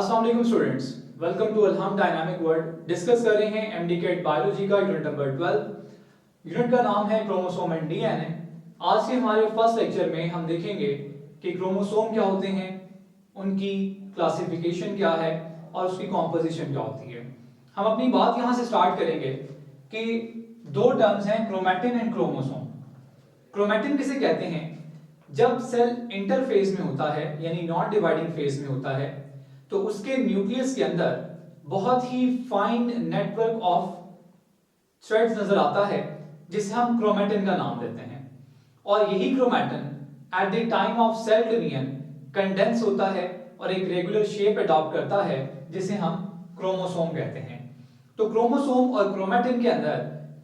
अस्सलाम वालेकुम students, welcome to Alham dynamic world. Discuss कर रहे हैं एमडीकेट बायोलॉजी का यूनिट नंबर 12। यूनिट का नाम है क्रोमोसोम एंड डीएनए। आज के हमारे फर्स्ट लेक्चर में हम देखेंगे कि क्रोमोसोम क्या होते हैं, उनकी क्लासिफिकेशन क्या है और उसकी कॉम्पोजिशन क्या होती है। हम अपनी बात यहाँ से स्टार्ट करेंगे कि दो टर्म्स हैं, क्रोमैटिन एंड क्रोमोसोम। क्रोमैटिन किसे कहते हैं? जब सेल इंटरफेज में होता है यानी नॉन डिवाइडिंग फेज में होता है तो उसके न्यूक्लियस के अंदर बहुत ही फाइन नेटवर्क ऑफ थ्रेड्स नजर आता है जिसे हम क्रोमैटिन का नाम देते हैं। और यही chromatin at the time of cell division condense होता है और एक रेगुलर शेप अडॉप्ट करता है जिसे हम क्रोमोसोम कहते हैं। तो क्रोमोसोम और क्रोमैटिन के अंदर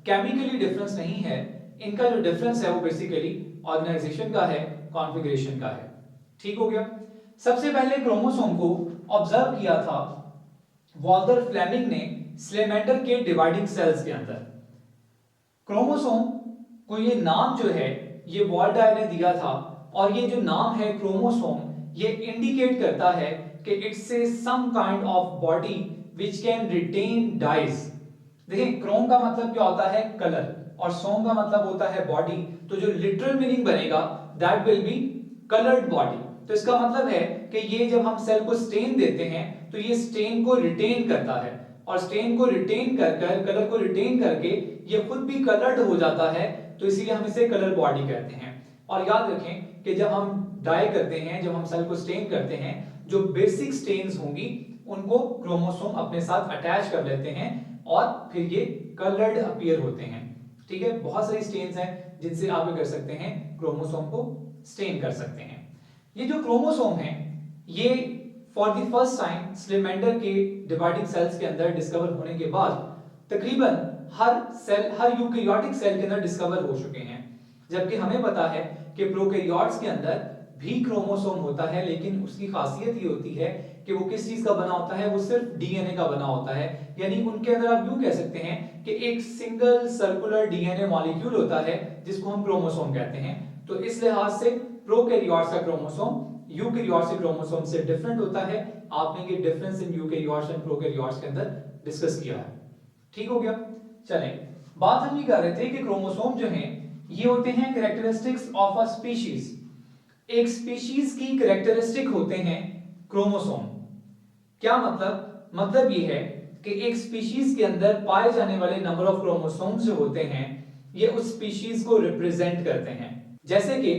केमिकली डिफरेंस नहीं है, इनका जो डिफरेंस है वो बेसिकली ऑर्गेनाइजेशन का है, कॉन्फ़िगरेशन का है। ठीक हो गया। सबसे पहले क्रोमोसोम को ऑब्जर्व किया था वॉल्टर फ्लेमिंग ने स्लेमेंडर के डिवाइडिंग सेल्स के अंदर। क्रोमोसोम को ये नाम जो है ये वॉल्टर ने दिया था और ये जो नाम है क्रोमोसोम ये इंडिकेट करता है कि it's a some kind of body which can retain dyes. देखिए क्रोम का मतलब क्या होता है? कलर, और सोम का मतलब होता है बॉडी। तो जो लिटरल मीनिंग बनेगा that will be coloured body. तो इसका मतलब है कि ये जब हम सेल को स्टेन देते हैं तो ये स्टेन को रिटेन करता है और स्टेन को रिटेन कर कलर को रिटेन करके ये खुद भी कलर्ड हो जाता है, तो इसीलिए हम इसे कलर बॉडी कहते हैं। और याद रखें कि जब हम डाई करते हैं, जब हम सेल को स्टेन करते हैं, जो बेसिक स्टेन्स होंगी उनको क्रोमोसोम अपने साथ अटैच कर लेते हैं और फिर ये कलर्ड अपीयर होते हैं। ठीक है, बहुत सारी स्टेन्स हैं जिनसे आप क्या कर सकते हैं, क्रोमोसोम को स्टेन कर सकते हैं। ये जो क्रोमोसोम है ये फॉर द फर्स्ट टाइम स्लेमेंडर के डिवाइडिंग सेल्स के अंदर डिस्कवर होने के बाद तकरीबन हर यूकेरियोटिक सेल के अंदर डिस्कवर हो चुके हैं। जबकि हमें पता है कि प्रोकैरियोट्स के अंदर भी क्रोमोसोम होता है, लेकिन उसकी खासियत ये होती है कि वो किस चीज का बना होता है, वो सिर्फ डीएनए का बना होता है। यानी उनके अंदर आप यूं कह सकते हैं कि एक सिंगल सर्कुलर डीएनए मॉलिक्यूल होता है जिसको हम क्रोमोसोम कहते हैं। तो इस लिहाज से प्रोकैरियोट्स का क्रोमोसोम यूकेरियोट्स के क्रोमोसोम से डिफरेंट होता है। आपने ये difference in eukaryotes and prokaryotes के अंदर डिस्कस किया है। ठीक हो गया। चलें, बात हम ये कर रहे थे कि क्रोमोसोम जो हैं ये होते हैं कैरेक्टरिस्टिक्स ऑफ अ स्पीशीज। एक स्पीशीज की कैरेक्टरिस्टिक होते हैं क्रोमोसोम। क्या मतलब? मतलब ये है कि एक स्पीशीज के अंदर पाए जाने वाले नंबर ऑफ क्रोमोसोम्स जो होते हैं ये उस स्पीशीज को रिप्रेजेंट करते हैं। जैसे कि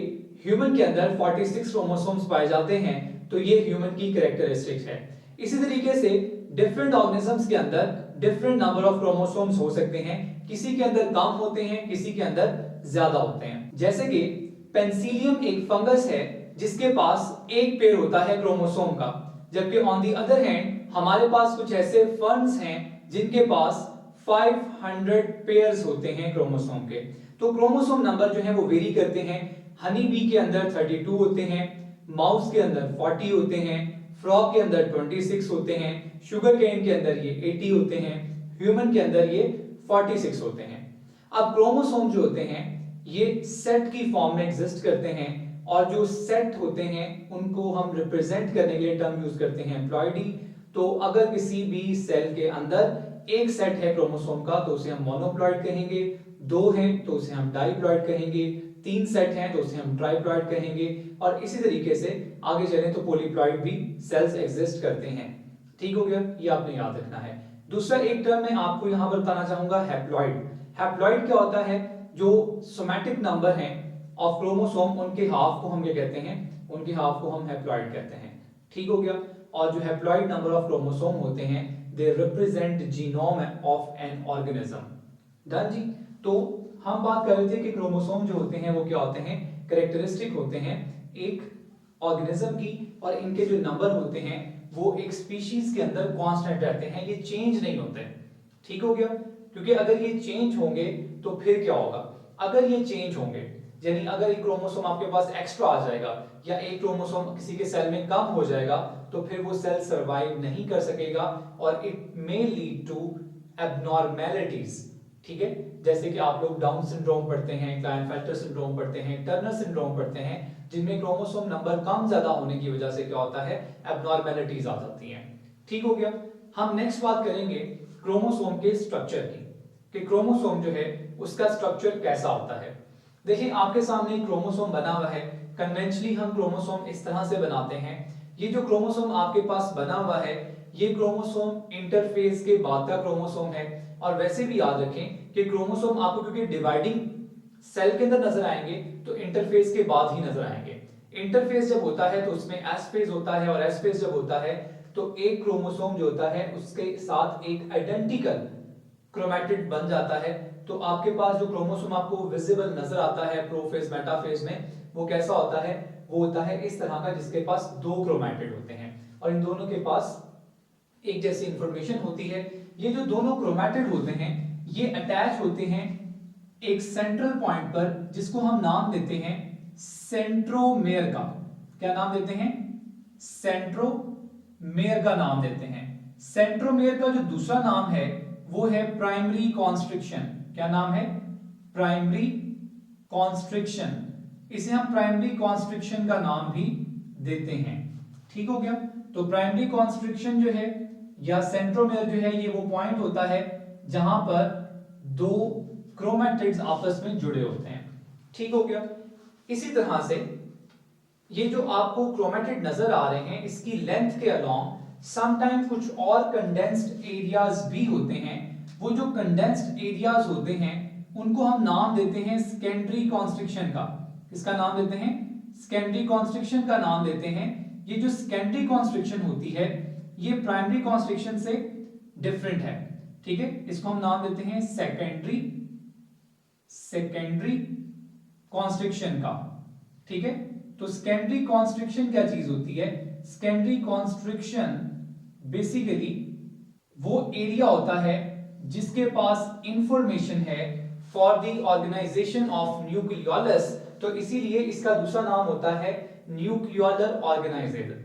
ह्यूमन के अंदर 46 क्रोमोसोम्स पाए जाते हैं, तो ये ह्यूमन की कैरेक्टरिस्टिक्स है। इसी तरीके से डिफरेंट ऑर्गेनिजम्स के अंदर डिफरेंट नंबर ऑफ क्रोमोसोम्स हो सकते हैं, किसी के अंदर कम होते हैं, किसी के अंदर ज्यादा होते हैं। जैसे कि पेंसिलियम एक फंगस है जिसके पास एक पेयर होता है क्रोमोसोम का, जबकि ऑन द अदर हैंड हमारे पास कुछ ऐसे फर्न्स हैं जिनके पास 500 पेयर्स होते हैं क्रोमोसोम के। तो क्रोमोसोम नंबर जो है वो वेरी करते हैं। हनी बी के अंदर 32 होते हैं, माउस के अंदर 40 होते हैं, फ्रॉग के अंदर 26 होते हैं, शुगर केन के अंदर ये 80 होते हैं, ह्यूमन के अंदर ये 46 होते हैं। अब क्रोमोसोम जो होते हैं ये सेट की फॉर्म में एग्जिस्ट करते हैं और जो सेट होते हैं उनको हम रिप्रेजेंट करने के लिए टर्म यूज करते हैं प्लॉइडी। तो अगर किसी भी सेल के अंदर एक सेट है क्रोमोसोम का तो उसे हम मोनोप्लॉइड कहेंगे, दो हैं तो उसे हम डाइप्लॉइड कहेंगे, तीन सेट हैं तो उसे हम ट्राइप्लॉइड कहेंगे, और इसी तरीके से आगे चलें तो पॉलीप्लॉइड भी सेल्स एग्जिस्ट करते हैं। ठीक हो गया, ये आपने याद रखना है। दूसरा एक टर्म मैं आपको यहां पर बताना चाहूंगा, हैप्लॉइड। हैप्लॉइड क्या होता है? जो सोमैटिक नंबर हैं ऑफ क्रोमोसोम उनके हाफ को हम क्या कहते हैं, उनके हाफ को हम हैप्लॉइड कहते हैं। ठीक हो गया। और जो हैप्लॉइड नंबर ऑफ क्रोमोसोम होते हैं they represent genome of an organism. Done जी। तो हम बात कर रहे थे कि क्रोमोसोम जो होते हैं वो क्या होते हैं, कैरेक्टरिस्टिक होते हैं एक ऑर्गेनिज्म की, और इनके जो नंबर होते हैं वो एक स्पीशीज के अंदर कांस्टेंट रहते हैं, ये चेंज नहीं होते। ठीक हो गया। क्योंकि अगर ये चेंज होंगे तो फिर क्या होगा? अगर ये चेंज होंगे यानी अगर एक क्रोमोसोम आपके पास एक्स्ट्रा आ जाएगा या एक क्रोमोसोम किसी के सेल में कम हो जाएगा तो फिर वो सेल सरवाइव नहीं कर सकेगा और it may lead to abnormalities. ठीक है, जैसे कि आप लोग डाउन सिंड्रोम पढ़ते हैं, क्लाइनफेल्टर सिंड्रोम पढ़ते हैं, टर्नर सिंड्रोम पढ़ते हैं, जिनमें क्रोमोसोम नंबर कम ज्यादा होने की वजह से क्या होता है, एबनॉर्मेलिटीज आ जाती हैं। ठीक हो गया। हम नेक्स्ट बात करेंगे क्रोमोसोम के स्ट्रक्चर की, कि क्रोमोसोम जो है उसका स्ट्रक्चर कैसा होता है। देखिए आपके सामने क्रोमोसोम बना हुआ है। कन्वेंशनली हम क्रोमोसोम इस तरह से बनाते हैं। ये जो क्रोमोसोम आपके पास बना हुआ है, ये क्रोमोसोम इंटरफेज के बाद का क्रोमोसोम है। और वैसे भी याद रखें कि क्रोमोसोम आपको क्योंकि डिवाइडिंग सेल के अंदर नजर आएंगे तो इंटरफेस के बाद ही नजर आएंगे। इंटरफेस जब होता है तो उसमें एस फेज होता है, और एस फेज जब होता है तो एक क्रोमोसोम जो होता है उसके साथ एक आइडेंटिकल क्रोमैटिड बन जाता है। तो आपके पास जो क्रोमोसोम आपको विजिबल नजर आता है प्रोफेज मेटाफेज में, वो कैसा होता है? वो होता है इस तरह का, जिसके पास दो क्रोमैटिड होते हैं और इन दोनों के पास एक जैसी इंफॉर्मेशन होती है। ये जो दोनों क्रोमैटिड होते हैं ये अटैच होते हैं एक सेंट्रल पॉइंट पर, जिसको हम नाम देते हैं सेंट्रोमेयर का। क्या नाम देते हैं? सेंट्रोमेयर का नाम देते हैं। सेंट्रोमेयर का जो दूसरा नाम है वो है प्राइमरी कॉन्स्ट्रिक्शन। क्या नाम है? Primary constriction. इसे हम प्राइमरी कॉन्स्ट्रिक्शन का नाम भी देते हैं। ठीक हो गया। तो प्राइमरी कॉन्स्ट्रिक्शन जो है या सेंट्रोमेयर जो है, ये वो पॉइंट होता है जहां पर दो क्रोमैटिड्स आपस में जुड़े होते हैं। ठीक हो गया। इसी तरह से ये जो आपको क्रोमैटिड नजर आ रहे हैं, इसकी लेंथ के अलोंग समटाइम कुछ और कंडेंस्ड एरियाज भी होते हैं। वो जो कंडेंस्ड एरियाज होते हैं उनको हम नाम देते हैं सेकेंडरी कॉन्स्ट्रिक्शन का। इसका नाम देते हैं सेकेंडरी कॉन्स्ट्रिक्शन का नाम देते हैं। ये जो सेकेंडरी कॉन्स्ट्रिक्शन होती है ये प्राइमरी कॉन्स्ट्रिक्शन से डिफरेंट है। ठीक है, इसको हम नाम देते हैं सेकेंडरी कॉन्स्ट्रिक्शन का। ठीक है, तो सेकेंडरी कॉन्स्ट्रिक्शन क्या चीज होती है? सेकेंडरी कॉन्स्ट्रिक्शन बेसिकली वो एरिया होता है जिसके पास इंफॉर्मेशन है for the organization of nucleolus. तो इसीलिए इसका दूसरा नाम होता है न्यूक्लियोलर ऑर्गेनाइजर।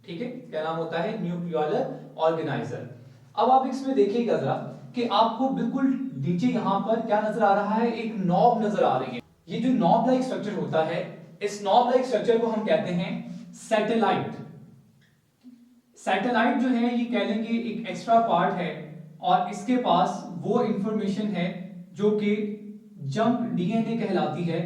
ठीक है, क्या नाम होता है? Nucleolar organiser. अब आप इसमें देखिएगा जरा कि आपको बिल्कुल नीचे यहां पर क्या नजर आ रहा है? एक नॉब नजर आ रही है। ये जो नॉब लाइक स्ट्रक्चर होता है, इस नॉब लाइक स्ट्रक्चर को हम कहते हैं सैटेलाइट। सैटेलाइट जो है ये कह लेंगे एक एक्स्ट्रा पार्ट है और इसके पास वो इंफॉर्मेशन है जो कि जंक डीएनए कहलाती है,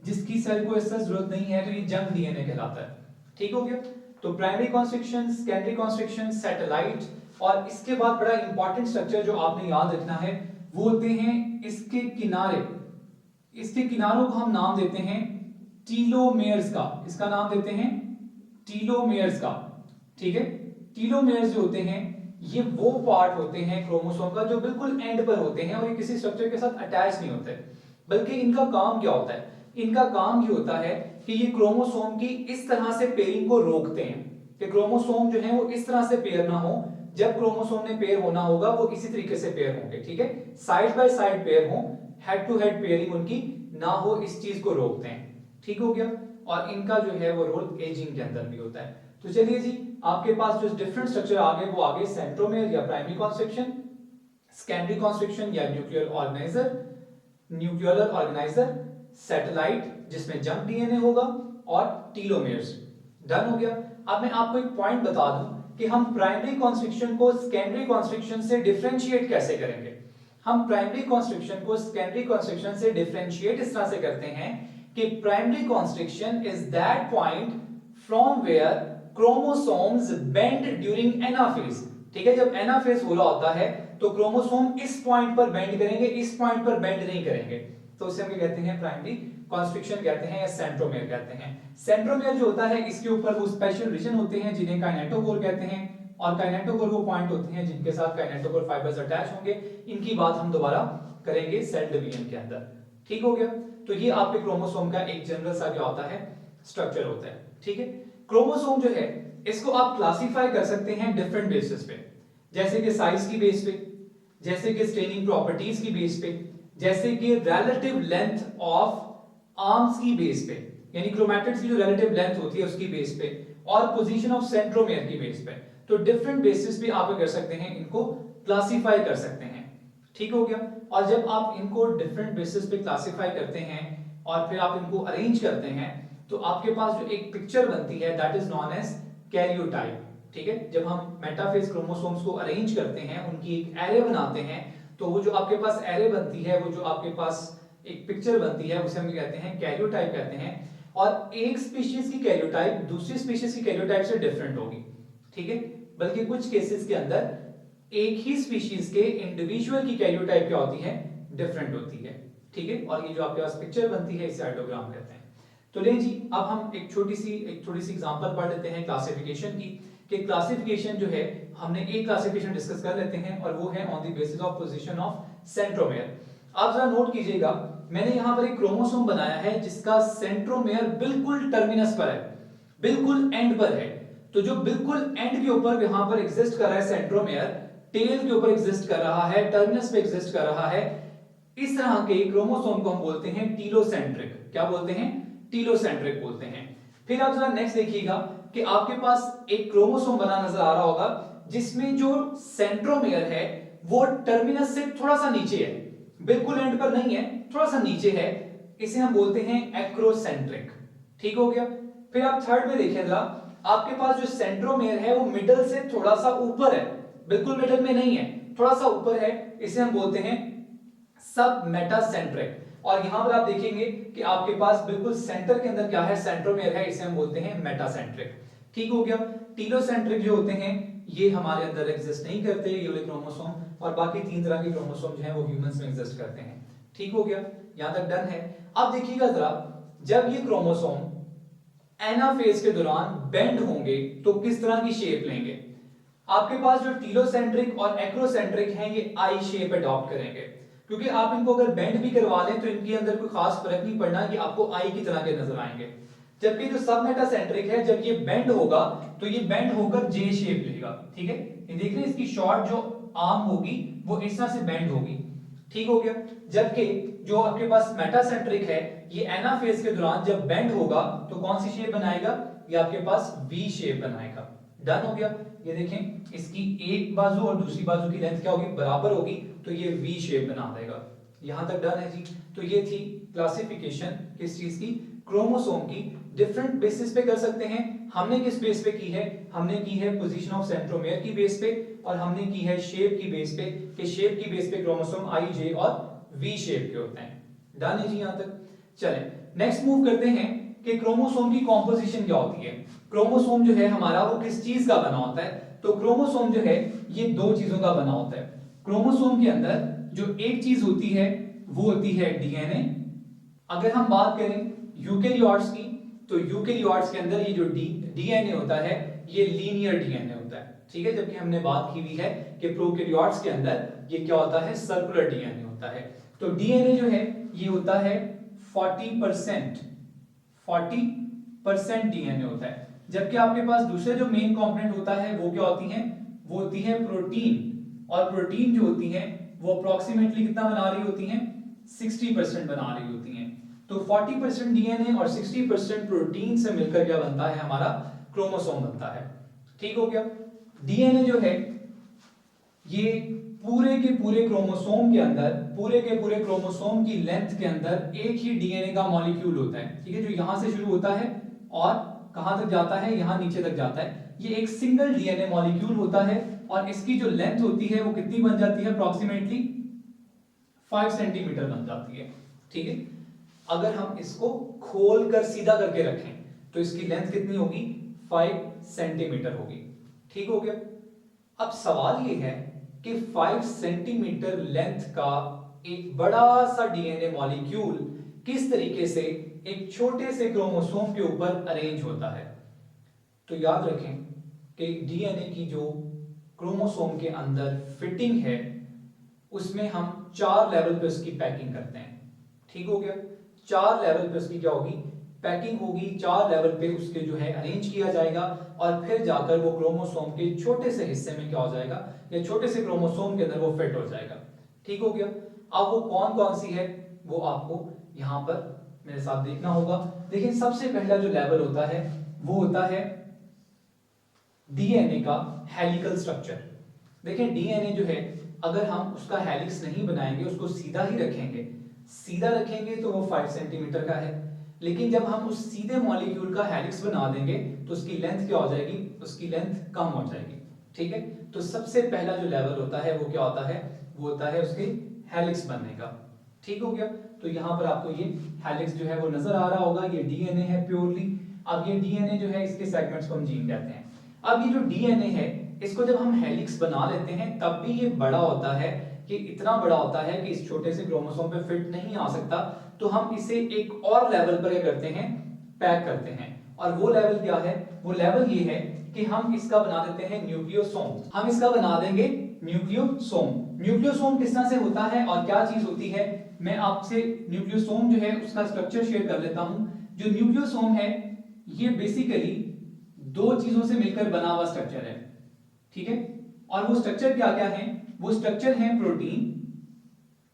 जिसकी सेल को इससे जरूरत नहीं है, तो ये जंक डीएनए कहलाता है। ठीक हो गया। तो primary constriction, secondary constriction, satellite, और इसके बाद बड़ा इंपॉर्टेंट स्ट्रक्चर जो आपने याद रखना है वो होते हैं इसके किनारे। इसके किनारों को हम नाम देते हैं टीलोमेयर्स का। इसका नाम देते हैं टीलोमेयर्स का। ठीक है, टीलोमेयर्स जो होते हैं ये वो पार्ट होते हैं क्रोमोसोम का जो बिल्कुल एंड पर होते हैं और ये किसी स्ट्रक्चर के साथ अटैच नहीं होते। बल्कि इनका काम क्या होता है? इनका काम ये होता है कि ये क्रोमोसोम की इस तरह से पेयरिंग को रोकते हैं कि क्रोमोसोम जो है वो इस तरह से पेयर ना हो। जब क्रोमोसोम ने पेयर होना होगा वो इसी तरीके से पेयर होंगे। ठीक है, साइड बाय साइड पेयर हो, हेड टू हेड पेयरिंग उनकी ना हो, इस चीज को रोकते हैं। ठीक हो गया। और इनका जो है वो रोल एजिंग के अंदर भी होता है। तो चलिए जी, आपके पास जो डिफरेंट स्ट्रक्चर आ गए वो आगे सेंट्रोमेयर या प्राइमरी कॉन्स्ट्रिक्शन, सेकेंडरी कॉन्स्ट्रिक्शन या न्यूक्लियोलर ऑर्गेनाइजर, सैटेलाइट जिसमें जंक डीएनए होगा, और टीलोमेयर्स। डन हो गया। अब मैं आपको एक पॉइंट बता दूं कि हम प्राइमरी कॉन्स्ट्रिक्शन को सेकेंडरी कॉन्स्ट्रिक्शन से डिफरेंशिएट कैसे करेंगे। हम प्राइमरी कॉन्स्ट्रिक्शन को सेकेंडरी कॉन्स्ट्रिक्शन से डिफरेंशिएट इस तरह से करते हैं कि primary constriction is that point from where chromosomes bend during anaphase. ठीक है, जब एनाफेज हो रहा होता है तो क्रोमोसोम इस पॉइंट पर बेंड करेंगे, इस पॉइंट पर बेंड नहीं करेंगे, तो उसे हम क्या कहते हैं? प्राइमरी कॉन्स्ट्रिक्शन कहते हैं या सेंट्रोमेयर कहते हैं। सेंट्रोमेयर जो होता है इसके ऊपर वो स्पेशल रीजन होते हैं जिन्हें काइनेटोकोर कहते हैं, और काइनेटोकोर वो पॉइंट होते हैं जिनके साथ काइनेटोकोर फाइबर्स अटैच होंगे। इनकी बात हम दोबारा करेंगे सेल डिवीजन के अंदर। ठीक हो गया। तो ये आपके क्रोमोसोम का एक जनरल सा क्या होता है? स्ट्रक्चर होता है। ठीक है, क्रोमोसोम जो है इसको आप क्लासिफाई कर सकते हैं डिफरेंट बेसिस पे, जैसे कि साइज की बेस पे, जैसे कि स्टेनिंग प्रॉपर्टीज की बेस पे, जैसे कि रिलेटिव लेंथ ऑफ आर्म्स की बेस पे, यानी क्रोमैटिड्स की जो रिलेटिव लेंथ होती है उसकी बेस पे, और पोजीशन ऑफ सेंट्रोमेयर की बेस पे। तो डिफरेंट बेसिस पे आप कर सकते हैं, इनको क्लासिफाई कर सकते हैं। ठीक हो गया। और जब आप इनको डिफरेंट बेसिस पे क्लासिफाई करते हैं और फिर आप इनको अरेंज करते हैं तो आपके पास जो एक पिक्चर बनती है that is known as karyotype. ठीक है, जब हम मेटाफेज क्रोमोसोम्स को अरेंज करते हैं, उनकी एक एरे बनाते हैं, तो वो जो आपके पास एरे बनती है, वो जो आपके पास एक पिक्चर बनती है, उसे हम कहते हैं कैरियोटाइप कहते हैं। और एक स्पीशीज की कैरियोटाइप दूसरी स्पीशीज की कैरियोटाइप से डिफरेंट होगी, ठीक है, बल्कि कुछ केसेस के अंदर एक ही स्पीशीज के इंडिविजुअल की कैरियोटाइप क्या होती है, डिफरेंट होती है, ठीक है। और ये जो आपके पास पिक्चर बनती है इसे साइटोग्राम कहते हैं। तो लें जी, अब हम एक थोड़ी सी एग्जांपल पढ़ लेते हैं क्लासिफिकेशन की, कि क्लासिफिकेशन जो है हमने एक क्लासिफिकेशन डिस्कस कर लेते हैं और वो है on the basis of position of centromere. आप जरा नोट कीजिएगा, मैंने यहां पर एक क्रोमोसोम बनाया है जिसका सेंट्रोमेयर बिल्कुल टर्मिनस पर है, बिल्कुल एंड पर है। तो जो बिल्कुल एंड के ऊपर यहां पर एग्जिस्ट कर रहा है सेंट्रोमेयर, टेल के ऊपर एग्जिस्ट कर रहा है, टर्मिनस पे एग्जिस्ट कर रहा है, इस तरह के क्रोमोसोम को हम बोलते हैं टीलोसेंट्रिक। क्या बोलते हैं, टीलोसेंट्रिक बोलते हैं। फिर आप जरा नेक्स्ट देखिएगा कि आपके पास एक क्रोमोसोम बना नजर आ रहा होगा जिसमें जो सेंट्रोमेयर है वो टर्मिनस से थोड़ा सा नीचे है, बिल्कुल एंड पर नहीं है, थोड़ा सा नीचे है, इसे हम बोलते हैं एक्रोसेंट्रिक। ठीक हो गया। फिर आप थर्ड में देखें जरा, आपके पास जो सेंट्रोमेयर है वो मिडल से थोड़ा सा ऊपर है, बिल्कुल मिडल में नहीं है, थोड़ा सा ऊपर है, इसे हम बोलते हैं सब मेटासेंट्रिक। और यहां पर आप देखेंगे कि आपके पास बिल्कुल सेंटर के अंदर क्या है, सेंट्रोमेयर है, इसे हम बोलते हैं मेटासेंट्रिक। ठीक हो गया। टीलोसेंट्रिक जो होते हैं ये हमारे अंदर एग्जिस्ट नहीं करते, ये वाले क्रोमोसोम, और बाकी तीन तरह के क्रोमोसोम जो है वो ह्यूमंस में एग्जिस्ट करते हैं। ठीक हो गया, यहां तक डन है। अब देखिएगा जरा, जब ये क्रोमोसोम एनाफेज के दौरान बेंड होंगे तो किस तरह की शेप लेंगे। आपके पास जो टीलोसेंट्रिक और एक्रोसेंट्रिक हैं ये आई शेप अडॉप्ट करेंगे, क्योंकि आप इनको अगर बेंड भी करवा लें तो इनके अंदर कोई खास फर्क नहीं पड़ना, ये आपको आई की तरह के नजर आएंगे। जबकि जो सब मेटासेंट्रिक है, जब ये बेंड होगा तो ये बेंड होकर जे शेप लेगा। ठीक है, ये देख रहे हैं, इसकी शॉर्ट जो आर्म होगी वो इस तरह से बेंड होगी। ठीक हो गया। जबकि जो आपके पास मेटासेंट्रिक है ये एनाफेज के दौरान जब बेंड होगा तो कौन सी शेप बनाएगा, ये आपके पास वी शेप बनाएगा। डन हो गया। ये देखें, इसकी एक बाजू और दूसरी बाजू की लेंथ क्या होगी, बराबर होगी, तो ये वी शेप बना देगा। यहां तक डन है जी। तो ये थी क्लासिफिकेशन किस चीज की, क्रोमोसोम की। डिफरेंट बेसिस पे कर सकते हैं। हमने किस बेस पे की है, हमने की है पोजीशन ऑफ सेंट्रोमेयर की बेस पे, और हमने की है शेप की बेस पे, कि शेप की बेस पे क्रोमोसोम आई, जे और वी शेप के होते हैं। डन है जी यहां तक। चलें नेक्स्ट मूव करते हैं कि क्रोमोसोम की कॉम्पोजिशन क्या होती है। क्रोमोसोम जो है हमारा वो किस चीज का बना होता है, तो क्रोमोसोम जो है ये दो चीजों का बना होता है। क्रोमोसोम के अंदर जो एक चीज होती है वो होती है डीएनए। अगर हम बात करें यूकेरियोट्स की, तो यूकेरियोट्स के अंदर ये जो डीएनए होता है ये लीनियर डीएनए होता है। ठीक है, जबकि हमने बात की हुई है कि प्रोकैरियोट्स के अंदर ये क्या होता है, सर्कुलर डीएनए होता है। तो डीएनए जो है ये होता है 40% डीएनए होता है। जबकि आपके पास दूसरे जो मेन कंपोनेंट होता है वो क्या होती हैं, वो होती है प्रोटीन। और प्रोटीन जो होती है वो अप्रोक्सीमेटली कितना बना रही होती हैं, 60% बना रही होती हैं। तो 40% डीएनए और 60% प्रोटीन से मिलकर क्या बनता है, हमारा क्रोमोसोम बनता है। ठीक हो गया। डीएनए जो है ये पूरे के पूरे क्रोमोसोम के अंदर, पूरे के पूरे क्रोमोसोम की लेंथ के अंदर एक ही डीएनए का मॉलिक्यूल होता है। ठीक है, जो यहां से शुरू होता है और कहां तक जाता है, यहां नीचे तक जाता है। ये एक सिंगल डीएनए मॉलिक्यूल होता है और इसकी जो लेंथ होती है वो कितनी बन जाती है, अप्रोक्सीमेटली 5 सेंटीमीटर बन जाती है। ठीक है, अगर हम इसको खोलकर सीधा करके रखें तो इसकी लेंथ कितनी होगी, 5 सेंटीमीटर होगी। ठीक हो गया। अब सवाल ये है कि 5 सेंटीमीटर लेंथ का एक बड़ा सा डीएनए मॉलिक्यूल किस तरीके से एक छोटे से क्रोमोसोम के ऊपर अरेंज होता है। तो याद रखें कि डीएनए की जो क्रोमोसोम के अंदर फिटिंग है उसमें हम 4 लेवल पे उसकी पैकिंग करते हैं। ठीक हो गया, 4 लेवल पे उसकी क्या होगी, पैकिंग होगी। 4 लेवल पे उसके जो है अरेंज किया जाएगा और फिर जाकर वो क्रोमोसोम के छोटे से हिस्से में क्या हो जाएगा, या छोटे से क्रोमोसोम के अंदर वो फिट हो जाएगा। ठीक हो गया। अब वो कौन कौन सी है वो आपको यहां पर मेरे साथ देखना होगा। देखिए, सबसे पहला जो लेवल होता है वो होता है डीएनए का हेलिकल स्ट्रक्चर। देखिए, डीएनए जो है अगर हम उसका हेलिक्स नहीं बनाएंगे, उसको सीधा ही रखेंगे, सीधा रखेंगे तो वो 5 सेंटीमीटर का है। लेकिन जब हम उस सीधे मॉलिक्यूल का हेलिक्स बना देंगे तो उसकी लेंथ क्या हो जाएगी, उसकी लेंथ कम हो जाएगी। ठीक है, तो सबसे पहला जो लेवल होता है वो क्या होता है, वो होता है उसके हेलिक्स बनने का। ठीक हो गया, तो यहाँ पर आपको ये हेलिक्स जो है वो नजर आ रहा होगा, ये डीएनए है प्योरली। अब ये डीएनए जो है इसके सेगमेंट्स को हम जीन कहते हैं। अब ये जो डीएनए है इसको जब हम हेलिक्स बना लेते हैं तब भी ये बड़ा होता है, ये इतना बड़ा होता है कि इस छोटे से क्रोमोसोम पे फिट नहीं आ सकता, तो हम इसे एक और लेवल पर क्या करते हैं, पैक करते हैं। और वो लेवल क्या है, वो लेवल ये है कि हम इसका बना देते हैं न्यूक्लियोसोम। हम इसका बना देंगे न्यूक्लियोसोम। न्यूक्लियोसोम किस तरह से होता है और क्या चीज होती है, मैं आपसे न्यूक्लियोसोम जो है उसका स्ट्रक्चर शेयर कर लेता हूं। जो न्यूक्लियोसोम है ये बेसिकली दो चीजों से मिलकर बना हुआ स्ट्रक्चर है। ठीक है, और वो स्ट्रक्चर क्या क्या है, वो स्ट्रक्चर है प्रोटीन।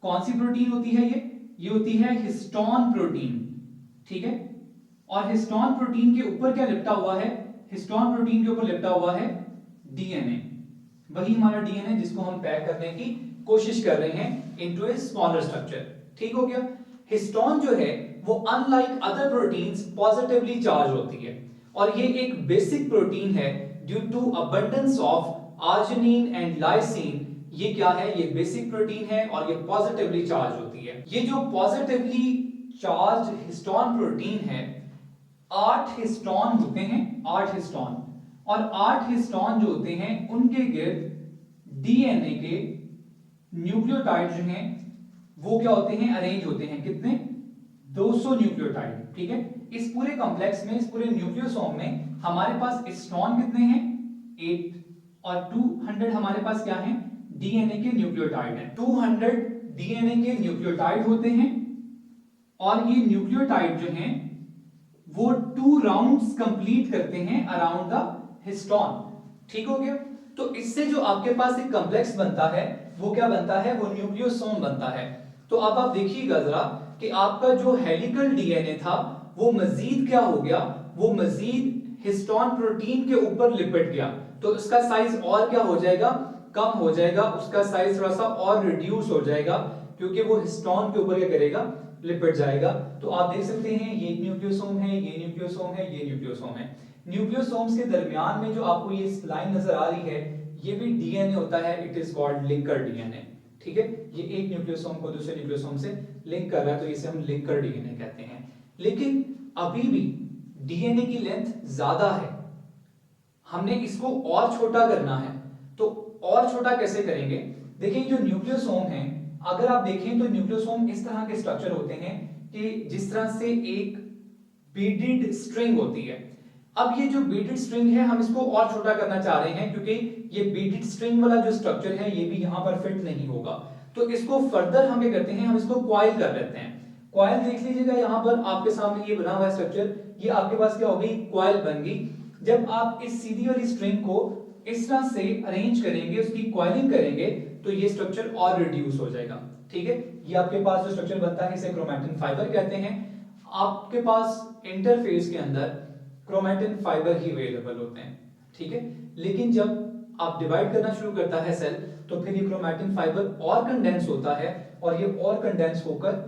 कौन सी प्रोटीन होती है ये होती है हिस्टोन प्रोटीन। ठीक है, और हिस्टोन प्रोटीन के ऊपर क्या लिपटा हुआ है, हिस्टोन प्रोटीन के ऊपर लिपटा हुआ है डीएनए। वही हमारा डीएनए जिसको हम पैक करने की कोशिश कर रहे हैं इनटू ए स्मॉलर स्ट्रक्चर। ठीक हो गया, हिस्टोन जो है वो unlike other proteins positively charge होती है, और ये एक बेसिक प्रोटीन है due to abundance of arginine and lysine. ये क्या है, ये बेसिक प्रोटीन है और ये पॉजिटिवली चार्ज होती है। ये जो पॉजिटिवली चार्ज हिस्टोन प्रोटीन है, 8 हिस्टोन होते हैं, 8 हिस्टोन, और 8 हिस्टोन जो होते हैं उनके गिर्द डीएनए के न्यूक्लियोटाइड जो हैं वो क्या होते हैं, अरेंज होते हैं। कितने, 200 न्यूक्लियोटाइड। ठीक है, इस पूरे कॉम्प्लेक्स में, इस पूरे न्यूक्लियोसोम में हमारे पास हिस्टोन कितने हैं, 8, और 200 हमारे पास क्या है, डीएनए के न्यूक्लियोटाइड हैं। 200 डीएनए के न्यूक्लियोटाइड होते हैं, और ये न्यूक्लियोटाइड जो हैं वो 2 राउंड्स कंप्लीट करते हैं अराउंड द हिस्टोन। ठीक हो गया, तो इससे जो आपके पास एक कॉम्प्लेक्स बनता है वो क्या बनता है, वो न्यूक्लियोसोम बनता है। तो अब आप देखिएगा जरा कि आपका जो हेलिकल डीएनए था वो मजीद क्या हो गया, वो मजीद हिस्टोन प्रोटीन के ऊपर लिपट गया, तो उसका साइज और क्या हो जाएगा, कम हो जाएगा, उसका साइज थोड़ा सा और रिड्यूस हो जाएगा, क्योंकि वो हिस्टोन के ऊपर क्या करेगा, लिपट जाएगा। तो आप देख सकते हैं ये न्यूक्लियोसोम है, ये न्यूक्लियोसोम है, ये न्यूक्लियोसोम है। न्यूक्लियोसोम्स के दरमियान में जो आपको ये लाइन नजर आ रही है ये भी डीएनए होता है, it is called linker DNA. ठीक है, ये एक न्यूक्लियोसोम को दूसरे न्यूक्लियोसोम से लिंक कर रहा है, तो इसे हम लिंकर डीएनए कहते हैं। लेकिन अभी भी डीएनए की लेंथ ज्यादा है, हमने इसको और छोटा करना है। तो और छोटा कैसे करेंगे, देखिए जो न्यूक्लियोसोम है, अगर आप देखें तो न्यूक्लियोसोम इस तरह के स्ट्रक्चर होते हैं कि जिस तरह से एक बीडेड स्ट्रिंग होती है। अब ये जो बीडेड स्ट्रिंग है हम इसको और छोटा करना चाह रहे हैं, क्योंकि ये बीडेड स्ट्रिंग वाला जो स्ट्रक्चर है ये भी यहां पर फिट नहीं होगा, तो इसको फर्दर हम क्या करते हैं, हम इसको कॉइल कर लेते हैं। कॉइल देख लीजिएगा यहां पर आपके सामने ये बना हुआ है स्ट्रक्चर, ये आपके पास क्या होगी, कॉइल बन गई। जब आप इस सीधी वाली स्ट्रिंग को इस तरह से अरेंज करेंगे, उसकी कॉइलिंग करेंगे, तो ये स्ट्रक्चर और रिड्यूस हो जाएगा। ठीक है, ये आपके पास जो स्ट्रक्चर बनता है इसे क्रोमैटिन फाइबर कहते हैं। आपके पास इंटरफेस के अंदर क्रोमैटिन फाइबर ही अवेलेबल होते हैं। ठीक है, लेकिन जब आप डिवाइड करना शुरू करता है सेल, तो फिर ये क्रोमैटिन फाइबर और कंडेंस होता है, और ये और कंडेंस होकर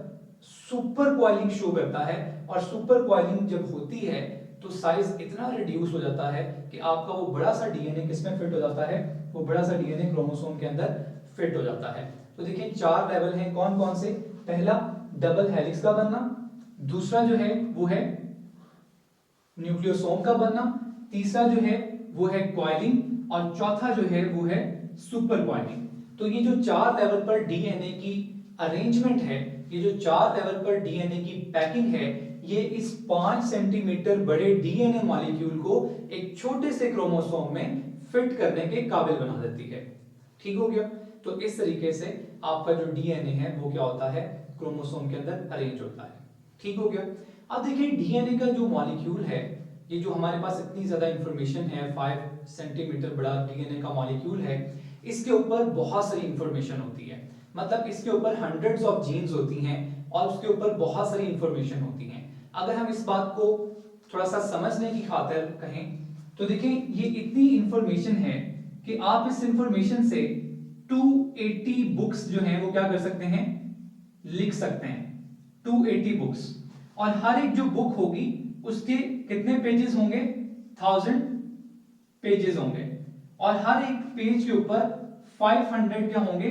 सुपर कॉइलिंग शो करता है, और सुपर कॉइलिंग जब होती है तो साइज इतना रिड्यूस हो जाता है कि आपका वो बड़ा सा डीएनए किसमें फिट हो जाता है, वो बड़ा सा डीएनए क्रोमोसोम के अंदर फिट हो जाता है। तो देखिए 4 लेवल हैं, कौन कौन से, पहला डबल हेलिक्स का बनना, दूसरा जो है वो है न्यूक्लियोसोम का बनना, तीसरा जो है वो है कॉइलिंग, और चौथा जो है वो है सुपर कॉइलिंग। तो ये जो 4 लेवल पर डीएनए की अरेंजमेंट है, ये जो 4 लेवल पर डीएनए की पैकिंग है, ये इस 5 सेंटीमीटर बड़े डीएनए मॉलिक्यूल को एक छोटे से क्रोमोसोम में फिट करने के काबिल बना देती है। ठीक हो गया, तो इस तरीके से आपका जो डीएनए है वो क्या होता है, क्रोमोसोम के अंदर अरेंज होता है। ठीक हो गया, अब देखिए डीएनए का जो मॉलिक्यूल है, ये जो हमारे पास इतनी ज्यादा इंफॉर्मेशन है, 5 सेंटीमीटर बड़ा डीएनए का मॉलिक्यूल है, इसके ऊपर बहुत सारी इंफॉर्मेशन होती है, मतलब इसके ऊपर हंड्रेड्स ऑफ जीन्स होती हैं और उसके ऊपर बहुत सारी इंफॉर्मेशन होती हैं। अगर हम इस बात को थोड़ा सा समझने की खातिर कहें तो देखिए ये इतनी इंफॉर्मेशन है कि आप इस इंफॉर्मेशन से 280 बुक्स जो हैं वो क्या कर सकते हैं, लिख सकते हैं। 280 बुक्स, और हर एक जो बुक होगी उसके कितने पेजेस होंगे, 1000 पेजेस होंगे, और हर एक पेज के ऊपर 500 क्या होंगे,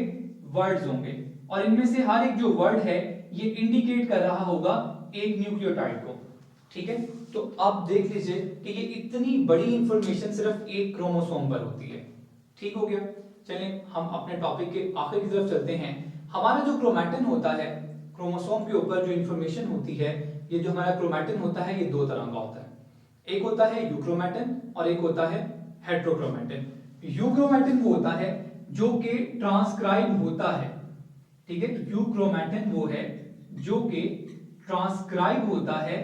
वर्ड्स होंगे, और इनमें से हर एक जो वर्ड है ये इंडिकेट कर रहा होगा एक न्यूक्लियोटाइड को। ठीक है, तो आप देख लीजिए कि ये इतनी बड़ी इंफॉर्मेशन सिर्फ एक क्रोमोसोम पर होती है। ठीक हो गया, चलिए हम अपने टॉपिक के आखिर की तरफ चलते हैं। हमारा जो क्रोमैटिन होता है, क्रोमोसोम के ऊपर जो इंफॉर्मेशन होती है, ये जो हमारा क्रोमैटिन होता है ये दो तरह का होता है। एक होता है यूक्रोमैटिन और एक होता है हेट्रोक्रोमैटिन। यूक्रोमैटिन वो होता है जो कि ट्रांसक्राइब होता है। ठीक है, यूक्रोमैटिन वो है जो कि ट्रांसक्राइब होता है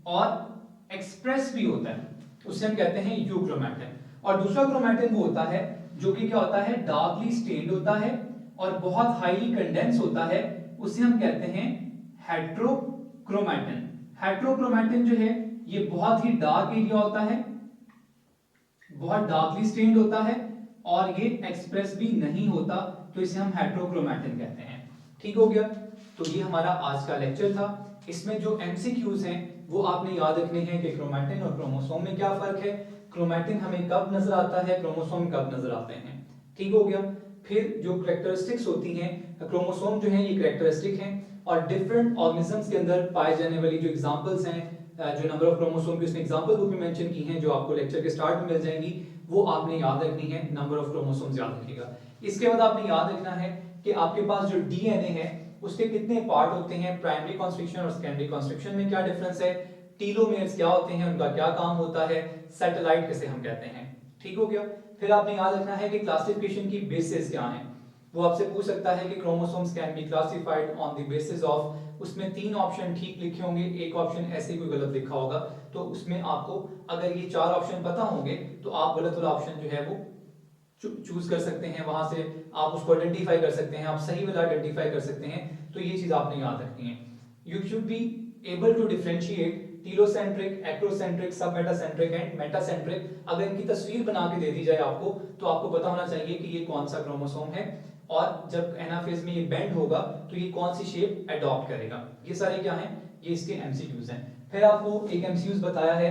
और एक्सप्रेस भी होता है, उसे हम कहते हैं यूक्रोमैटिन। और दूसरा क्रोमैटिन वो होता है जो कि क्या होता है, डार्कली स्टेन्ड होता है और बहुत हाईली कंडेंस होता है, उसे हम कहते हैं हेट्रोक्रोमैटिन। हेट्रोक्रोमैटिन जो है ये बहुत ही डार्क एरिया होता है, बहुत डार्कली स्टेन्ड होता है और ये एक्सप्रेस भी नहीं होता, तो इसे हम हेट्रोक्रोमैटिन कहते हैं। ठीक हो गया, तो ये हमारा आज का लेक्चर था। इसमें जो एमसीक्यूज हैं वो आपने याद रखने हैं कि क्रोमैटिन और क्रोमोसोम में क्या फर्क है, क्रोमैटिन हमें कब नजर आता है, क्रोमोसोम कब नजर आते हैं। ठीक हो गया, फिर जो कैरेक्टरिस्टिक्स होती हैं, क्रोमोसोम जो है ये कैरेक्टरिस्टिक हैं, और डिफरेंट ऑर्गेनिजम्स के अंदर पाए जाने वाली जो एग्जांपल्स हैं, जो नंबर ऑफ क्रोमोसोम की उसने एग्जांपल बुक में मेंशन की हैं, जो आपको लेक्चर के स्टार्ट में मिल जाएंगी, वो आपने याद रखनी है। नंबर ऑफ क्रोमोसोम्स याद रखिएगा। इसके बाद आपने याद रखना है कि आपके पास जो डीएनए है उसके कितने पार्ट होते हैं, प्राइमरी कंस्ट्रक्शन और सेकेंडरी कंस्ट्रक्शन में क्या डिफरेंस है, टीलोमेर्स क्या होते हैं, उनका क्या काम होता है, सैटेलाइट किसे हम कहते हैं। ठीक हो गया, फिर आपने याद रखना है कि क्लासिफिकेशन की बेसिस क्या है। वो आपसे पूछ सकता है कि chromosomes can be classified on the basis of, उसमें 3 ऑप्शन ठीक लिखे होंगे, एक ऑप्शन ऐसे कोई गलत लिखा होगा, तो उसमें आपको अगर ये 4 ऑप्शन पता होंगे तो आप गलत वाला ऑप्शन जो है वो चूज कर सकते हैं, वहां से आप उसको आइडेंटिफाई कर सकते हैं, आप सही वाला आइडेंटिफाई कर सकते हैं। तो ये चीज आपने याद रखनी है। You should be able to differentiate telocentric, acrocentric, submetacentric and metacentric. अगर इनकी तस्वीर बना के दे दी जाए आपको, तो आपको पता होना चाहिए कि ये कौन सा क्रोमोसोम है, और जब एनाफेज में ये बेंड होगा तो ये कौन सी शेप अडॉप्ट करेगा। ये सारे क्या हैं, ये इसके एमसीक्यूज हैं। फिर आपको एक एमसीक्यूज बताया है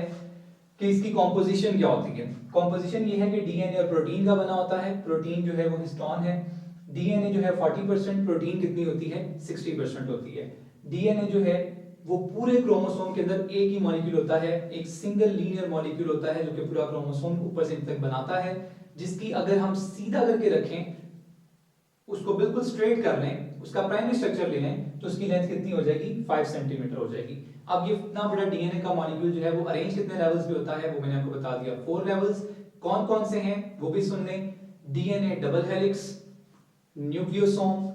कि इसकी कॉम्पोजिशन क्या होती है। कॉम्पोजिशन ये है कि डीएनए और प्रोटीन का बना होता है। प्रोटीन जो है वो हिस्टोन है। डीएनए जो है 40%, प्रोटीन कितनी होती है, 60% होती है। डीएनए जो है वो पूरे क्रोमोसोम के अंदर एक ही मॉलिक्यूल होता है, एक सिंगल लीनियर मॉलिक्यूल होता है जो कि पूरा क्रोमोसोम ऊपर से नीचे तक बनाता है, जिसकी अगर हम सीधा करके रखें, उसको बिल्कुल स्ट्रेट कर लें, उसका प्राइमरी स्ट्रक्चर ले लें, तो उसकी लेंथ कितनी हो जाएगी, 5 सेंटीमीटर हो जाएगी। अब ये इतना बड़ा डीएनए का मॉलिक्यूल जो है वो अरेंज कितने लेवल्स पे होता है, वो मैंने आपको बता दिया, 4 लेवल्स। कौन कौन से हैं वो भी सुन लें। DNA double helix, nucleosome,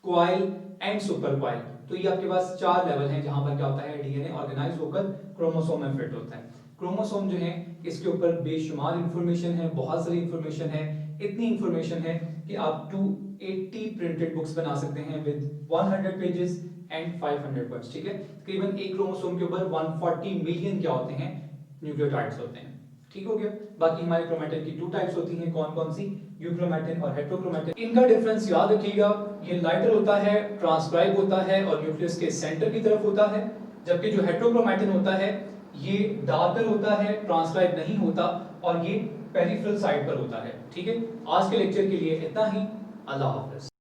coil and super coil. तो ये आपके पास 4 लेवल हैं जहां पर क्या होता है, डीएनए ऑर्गेनाइज होकर क्रोमोसोम में फिट होता है। क्रोमोसोम जो है इसके ऊपर बेशुमार इंफॉर्मेशन है, बहुत सारी इंफॉर्मेशन है। इतनी इंफॉर्मेशन है कि आप 280 प्रिंटेड बुक्स बना सकते हैं विद 100 पेजेस एंड 500 वर्ड्स। ठीक है, तकरीबन एक क्रोमोसोम के ऊपर 140 मिलियन क्या होते हैं, न्यूक्लियोटाइड्स होते हैं। ठीक हो गया, बाकी हमारे क्रोमैटिन की 2 टाइप्स होती हैं, कौन कौन सी, यूक्रोमैटिन और हेट्रोक्रोमैटिन। इनका डिफरेंस याद रखिएगा, ये लाइटर होता है, ट्रांसक्राइब होता है और न्यूक्लियस के सेंटर की तरफ होता है, जबकि जो हेट्रोक्रोमैटिन होता है ये डार्कर होता है, ट्रांसक्राइब नहीं होता, और ये पेरिफेरल साइड पर होता है। ठीक है, आज के लेक्चर के लिए इतना ही। अल्लाह हाफिज।